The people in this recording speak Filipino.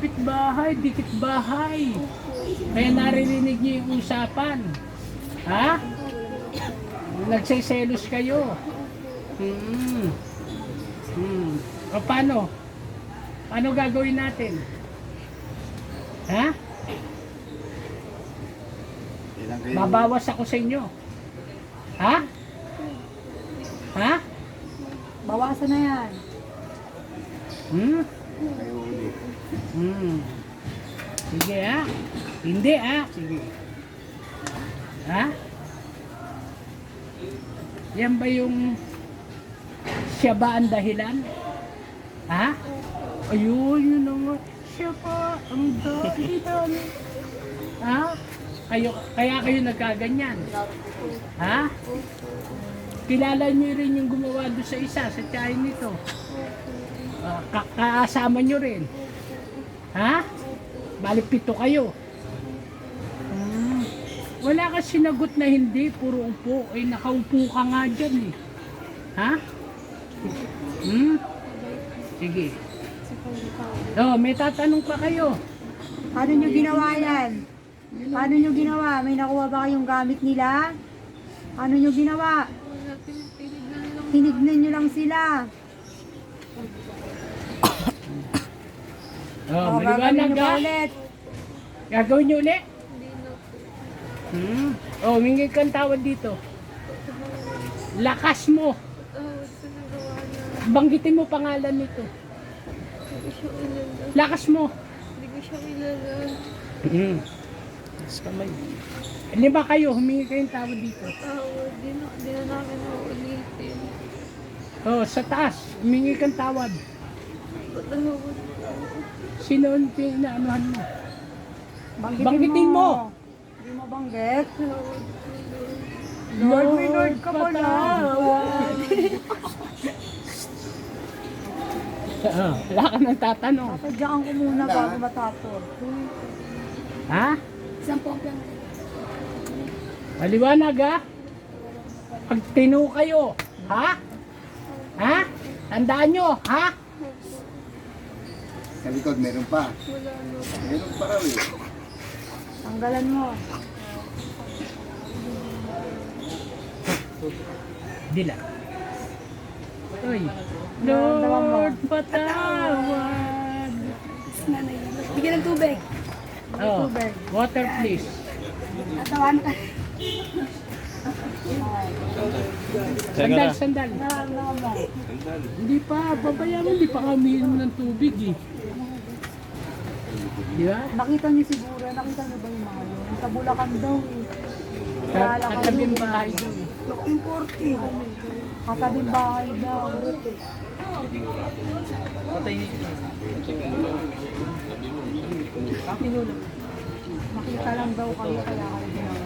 kapitbahay, dikit bahay. Kaya naririnig niyo yung usapan. Ha? Nagsiselos kayo. O paano? Paano gagawin natin? Ha? Babawas ako sa inyo. Ha? Ha? Bawasan na yan. Sige ha? Hindi ha? Sige. Ha? Yan ba yung siya ba ang dahilan? Ha? Ayun, yun na nga. Siya pa ang dahilan. Ha? Kaya kayo nagkaganyan. Ha? Kilala niyo rin yung gumawa doon sa isa, sa tiyahin nito. Kasama niyo rin. Ha? Bali 7 kayo. Wala ka sinagot na hindi, puro upo. Ay nakaupo ka nga dyan eh. Ha? Sige. May tatanong pa kayo. Paano nyo ginawa yan? Paano nyo ginawa? May nakuha ba kayong gamit nila? Paano nyo ginawa? Tinignan nyo lang sila. Maliwanag gagawin nyo ka? ba ulit? Gagawin nyo ulit? Humingi kang tawad dito. Lakas mo. Banggitin mo pangalan nito. Lakas mo. Hindi ko siya kilala. Mas kamay. 5 kayo, humingi kayong tawad dito. Tawad, di na namin uulitin. Sa taas, humingi kang tawad. Patawad. Sino ang pinaanuhan mo? Banggitin mo. Hindi mo banggit? Tawad. Lord, may Lord ka pala. Wala ka nang tatanong. Pasadyaan ko muna bago matapos. Ha? Isang poklang. Maliwanag ha? Pag tinu kayo, ha? Ha? Tandaan nyo, ha? Sa likod, meron pa. Wala na. Meron pa raw eh. Tanggalan mo. Dila. Uy. Lord, patawad. Bigyan ng tubig. Water please. Atawan ka. Sandal. Hindi pa, babayaran, hindi pa kami inom ng tubig eh. Di ba? Nakita niyo siguro, nakita niyo ba yung mga yun? Sa Bulacan daw eh. Katabing bahay daw. Important. Katabing bahay daw. Nakita lang daw kami kaya kayo ginawa.